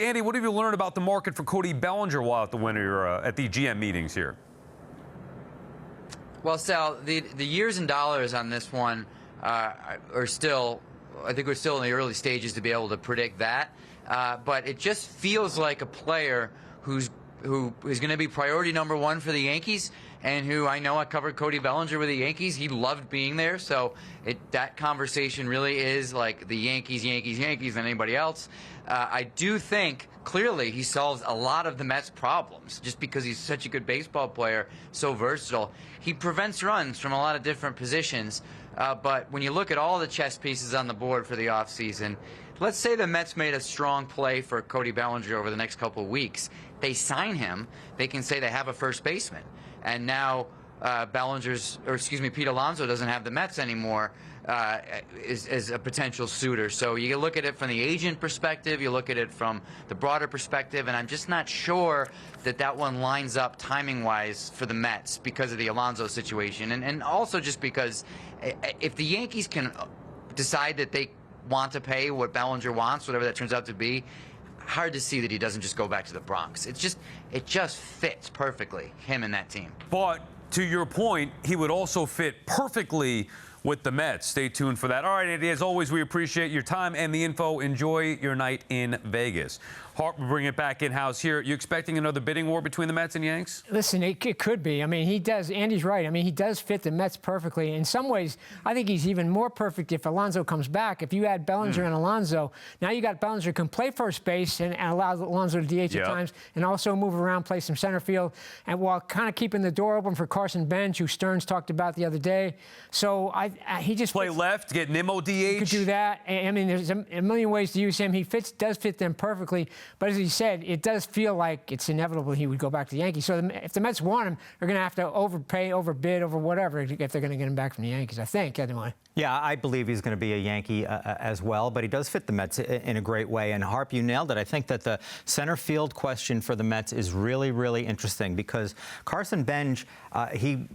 Andy, what have you learned about the market for Cody Bellinger while at the GM meetings here? Well, Sal, the years and dollars on this one are still, I think we're still in the early stages to be able to predict that. But it just feels like a player who is going to be priority number one for the Yankees, and who I know I covered Cody Bellinger with the Yankees. He loved being there, so that conversation really is like the Yankees than anybody else. I do think clearly he solves a lot of the Mets' problems just because he's such a good baseball player, so versatile. He prevents runs from a lot of different positions, but when you look at all the chess pieces on the board for the offseason, let's say the Mets made a strong play for Cody Bellinger over the next couple of weeks. They sign him, they can say they have a first baseman. And now Pete Alonso doesn't have the Mets anymore as a potential suitor. So you look at it from the agent perspective, you look at it from the broader perspective, and I'm just not sure that one lines up timing-wise for the Mets because of the Alonso situation. And also just because if the Yankees can decide that they want to pay what Bellinger wants, whatever that turns out to be, hard to see that he doesn't just go back to the Bronx. It just fits perfectly, him and that team. But to your point, he would also fit perfectly with the Mets. Stay tuned for that. All right, Andy, as always, we appreciate your time and the info. Enjoy your night in Vegas. Harper, bring it back in-house here. You expecting another bidding war between the Mets and Yanks? Listen, it could be. I mean, he does. Andy's right. I mean, he does fit the Mets perfectly. In some ways, I think he's even more perfect if Alonso comes back. If you add Bellinger and Alonso, now you got Bellinger can play first base and allow Alonso to DH at times and also move around, play some center field, and while kind of keeping the door open for Carson Bench, who Stearns talked about the other day. So he just play left, get Nimmo DH. He could do that. I mean, there's a million ways to use him. He does fit them perfectly. But as he said, it does feel like it's inevitable he would go back to the Yankees. So if the Mets want him, they're going to have to overpay, overbid, over whatever if they're going to get him back from the Yankees, I think, anyway. Yeah, I believe he's going to be a Yankee as well, but he does fit the Mets in a great way. And Harp, you nailed it. I think that the center field question for the Mets is really, really interesting because Carson Bench, he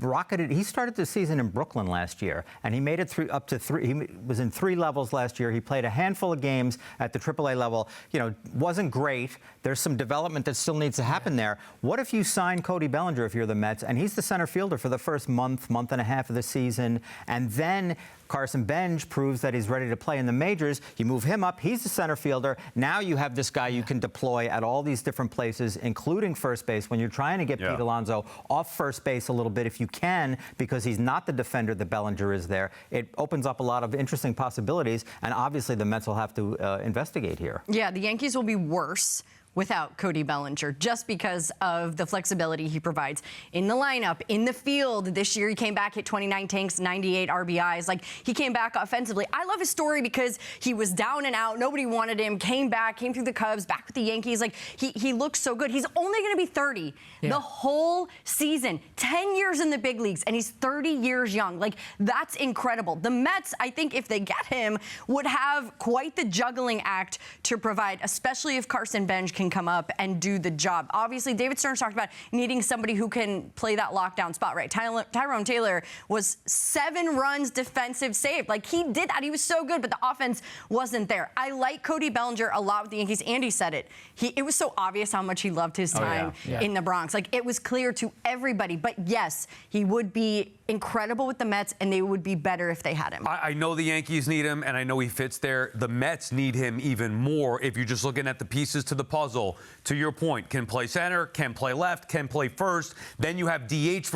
started the season in Brooklyn last year, and he made it up to three. He was in 3 levels last year. He played a handful of games at the AAA level. You know, wasn't great. There's some development that still needs to happen there. What if you sign Cody Bellinger if you're the Mets, and he's the center fielder for the first month and a half of the season, and then Carson Bench proves that he's ready to play in the majors. You move him up. He's the center fielder. Now you have this guy you can deploy at all these different places, including first base, when you're trying to get Pete Alonso off first base a little bit if you can, because he's not the defender that Bellinger is there. It opens up a lot of interesting possibilities, and obviously the Mets will have to investigate here. Yeah, the Yankees will be worse without Cody Bellinger, just because of the flexibility he provides in the lineup, in the field. This year he came back, hit 29 tanks, 98 RBIs. Like, he came back offensively. I love his story because he was down and out. Nobody wanted him, came back, came through the Cubs, back with the Yankees. Like, he looks so good. He's only going to be 30 the whole season, 10 years in the big leagues, and he's 30 years young. Like, that's incredible. The Mets, I think if they get him, would have quite the juggling act to provide, especially if Carson Bench can come up and do the job. Obviously, David Stearns talked about needing somebody who can play that lockdown spot, right? Tyrone Taylor was 7 runs defensive saved. Like, he did that. He was so good, but the offense wasn't there. I like Cody Bellinger a lot with the Yankees. Andy said it. It was so obvious how much he loved his time in the Bronx. Like, it was clear to everybody. But yes, he would be incredible with the Mets, and they would be better if they had him. I know the Yankees need him, and I know he fits there. The Mets need him even more if you're just looking at the pieces to the puzzle. To your point, can play center, can play left, can play first. Then you have DH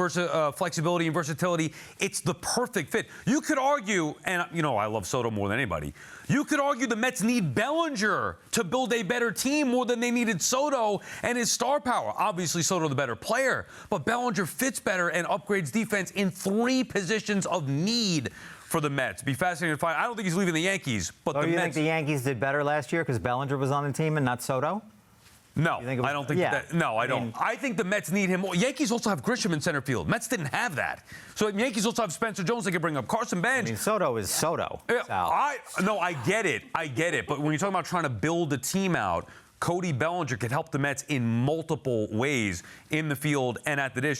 flexibility and versatility. It's the perfect fit. You could argue, and you know I love Soto more than anybody, you could argue the Mets need Bellinger to build a better team more than they needed Soto and his star power. Obviously, Soto the better player, but Bellinger fits better and upgrades defense in 3 positions of need for the Mets. Be fascinating to find. I don't think he's leaving the Yankees, but the Mets. You think the Yankees did better last year because Bellinger was on the team and not Soto? No, I don't think that. No, I don't. I think the Mets need him more. Yankees also have Grisham in center field. Mets didn't have that. So Yankees also have Spencer Jones they can bring up. Carson Bench. I mean, Soto is Soto. I get it. But when you're talking about trying to build a team out, Cody Bellinger could help the Mets in multiple ways in the field and at the dish.